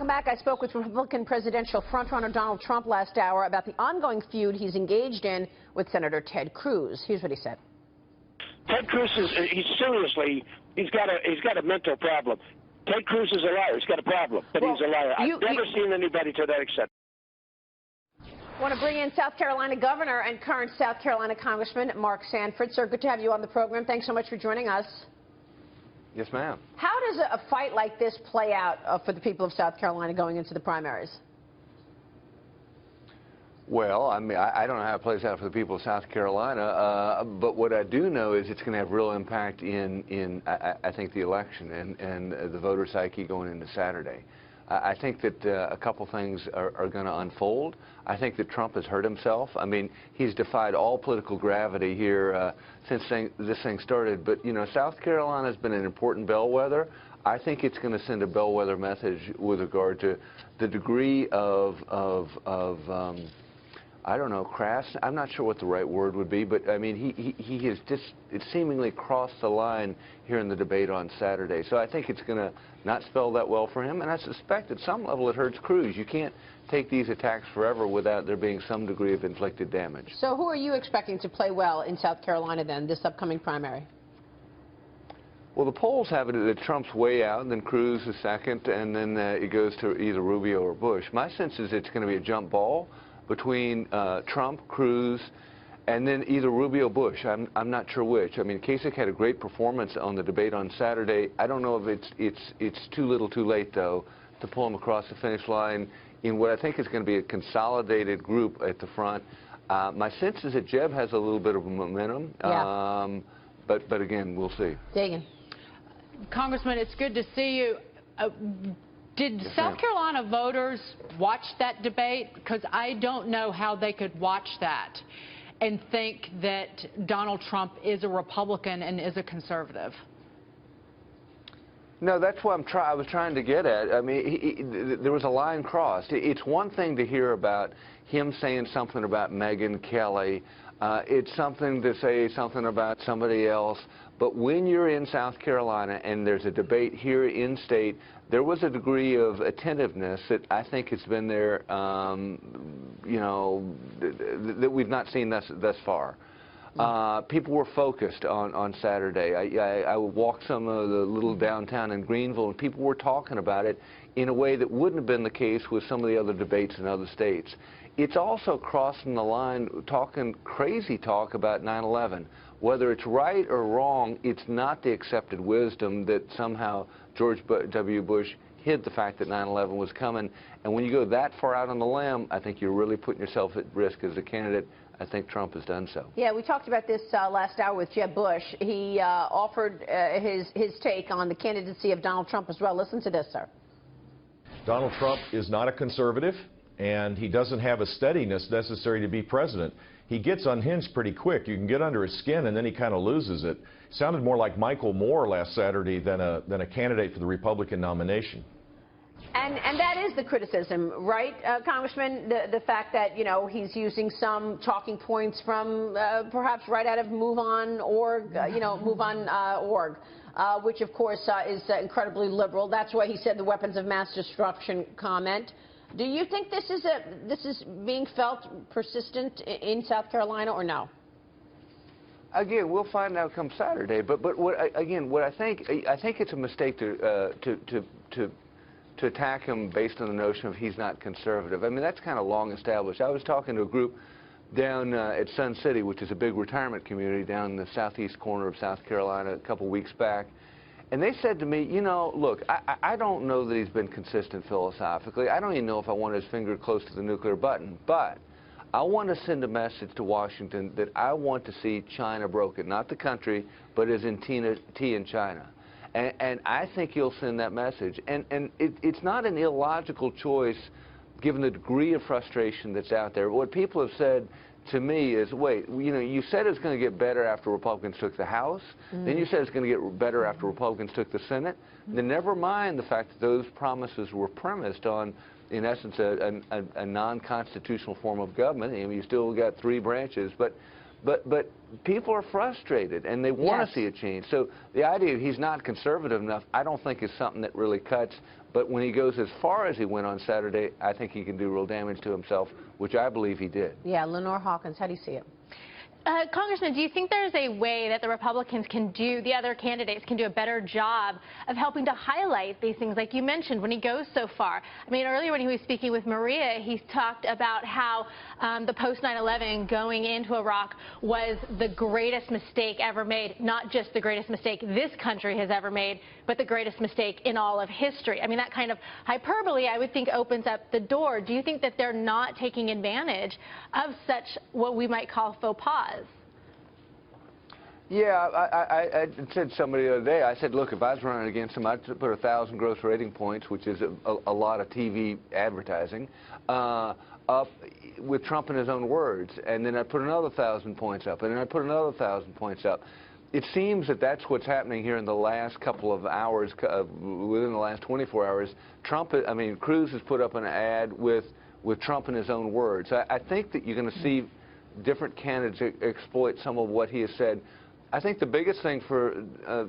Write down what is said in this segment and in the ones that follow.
Welcome back. I spoke with Republican presidential frontrunner Donald Trump last hour about the ongoing feud he's engaged in with Senator Ted Cruz. Here's what he said. Ted Cruz he's got a mental problem. Ted Cruz is a liar. He's got a problem, but he's a liar. I've never seen anybody to that extent. I want to bring in South Carolina Governor and current South Carolina Congressman Mark Sanford. Sir, good to have you on the program. Thanks so much for joining us. Yes, ma'am. How does a fight like this play out for the people of South Carolina going into the primaries? Well, I mean, I don't know how it plays out for the people of South Carolina, but what I do know is it's going to have real impact in I think, the election and the voter psyche going into Saturday. I think that a couple things are going to unfold. I think that Trump has hurt himself. I mean, he's defied all political gravity here since this thing started. But, you know, South Carolina has been an important bellwether. I think it's going to send a bellwether message with regard to the degree of I don't know, crass. I'm not sure what the right word would be, but I mean, he has just seemingly crossed the line here in the debate on Saturday. So I think it's going to not spell that well for him, and I suspect at some level it hurts Cruz. You can't take these attacks forever without there being some degree of inflicted damage. So who are you expecting to play well in South Carolina then, this upcoming primary? Well, the polls have it that Trump's way out, and then Cruz is second, and then it goes to either Rubio or Bush. My sense is it's going to be a jump ball between Trump, Cruz, and then either Rubio or Bush. I'm not sure which. I mean, Kasich had a great performance on the debate on Saturday. I don't know if it's too little too late, though, to pull him across the finish line in what I think is going to be a consolidated group at the front. My sense is that Jeb has a little bit of momentum, yeah. But again, we'll see. Dagan. Congressman, it's good to see you. Did South Carolina voters watch that debate? Because I don't know how they could watch that and think that Donald Trump is a Republican and is a conservative. No, that's what I was trying to get at. I mean, there was a line crossed. It's one thing to hear about him saying something about Megyn Kelly. It's something to say something about somebody else. But when you're in South Carolina and there's a debate here in state, there was a degree of attentiveness that I think has been there, you know, that we've not seen thus far. People were focused on Saturday. I walked some of the little downtown in Greenville, and people were talking about it in a way that wouldn't have been the case with some of the other debates in other states. It's also crossing the line, talking crazy talk about 9/11. Whether it's right or wrong, it's not the accepted wisdom that somehow George W. Bush hid the fact that 9/11 was coming. And when you go that far out on the limb, I think you're really putting yourself at risk as a candidate. I think Trump has done so. Yeah, we talked about this last hour with Jeb Bush. He offered his take on the candidacy of Donald Trump as well. Listen to this, sir. Donald Trump is not a conservative, and he doesn't have a steadiness necessary to be president. He gets unhinged pretty quick. You can get under his skin, and then he kind of loses it. Sounded more like Michael Moore last Saturday than a candidate for the Republican nomination. And that is the criticism, right, Congressman? The fact that, you know, he's using some talking points from perhaps right out of MoveOn org, you know, MoveOn.org, which of course is incredibly liberal. That's why he said the weapons of mass destruction comment. Do you think this is being felt persistent in South Carolina or no? Again, we'll find out come Saturday. But what I think it's a mistake to attack him based on the notion of he's not conservative. I mean, that's kind of long established. I was talking to a group down at Sun City, which is a big retirement community down in the southeast corner of South Carolina, a couple weeks back. And they said to me, you know, look, I don't know that he's been consistent philosophically. I don't even know if I want his finger close to the nuclear button. But I want to send a message to Washington that I want to see China broken. Not the country, but as in T in China. And I think you'll send that message. And it's not an illogical choice given the degree of frustration that's out there. What people have said to me is, wait, you know, you said it's going to get better after Republicans took the House. Then you said it's going to get better after Republicans took the Senate. Then never mind the fact that those promises were premised on, in essence, a non-constitutional form of government. I mean, you still got three branches. But But people are frustrated, and they want to see a change. So the idea he's not conservative enough, I don't think is something that really cuts. But when he goes as far as he went on Saturday, I think he can do real damage to himself, which I believe he did. Yeah, Lenore Hawkins, how do you see it? Congressman, do you think there's a way that the Republicans can do, the other candidates can do a better job of helping to highlight these things, like you mentioned, when he goes so far? I mean, earlier when he was speaking with Maria, he talked about how the post 9/11 going into Iraq was the greatest mistake ever made, not just the greatest mistake this country has ever made, but the greatest mistake in all of history. I mean, that kind of hyperbole, I would think, opens up the door. Do you think that they're not taking advantage of such what we might call faux pas? Yeah, I said to somebody the other day, I said, look, if I was running against him, I'd put 1,000 gross rating points, which is a lot of TV advertising, up with Trump in his own words. And then I'd put another 1,000 points up, and then I'd put another 1,000 points up. It seems that that's what's happening here in the last couple of hours, within the last 24 hours. Cruz has put up an ad with Trump in his own words. I think that you're going to see different candidates exploit some of what he has said. I think the biggest thing for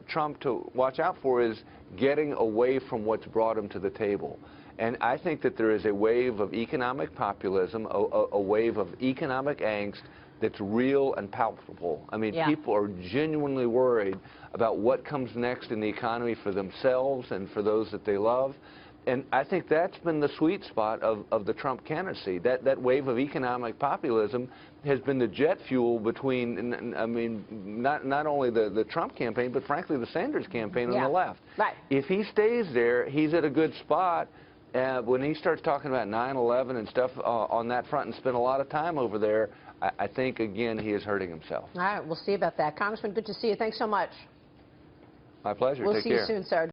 Trump to watch out for is getting away from what's brought him to the table. And I think that there is a wave of economic populism, a wave of economic angst that's real and palpable. I mean, people are genuinely worried about what comes next in the economy for themselves and for those that they love. And I think that's been the sweet spot of the Trump candidacy. That wave of economic populism has been the jet fuel between, I mean, not only the Trump campaign, but frankly the Sanders campaign on the left. Right. If he stays there, he's at a good spot. When he starts talking about 9/11 and stuff on that front and spend a lot of time over there, I think, again, he is hurting himself. All right, we'll see about that. Congressman, good to see you. Thanks so much. My pleasure. We'll Take see care. you soon, sir.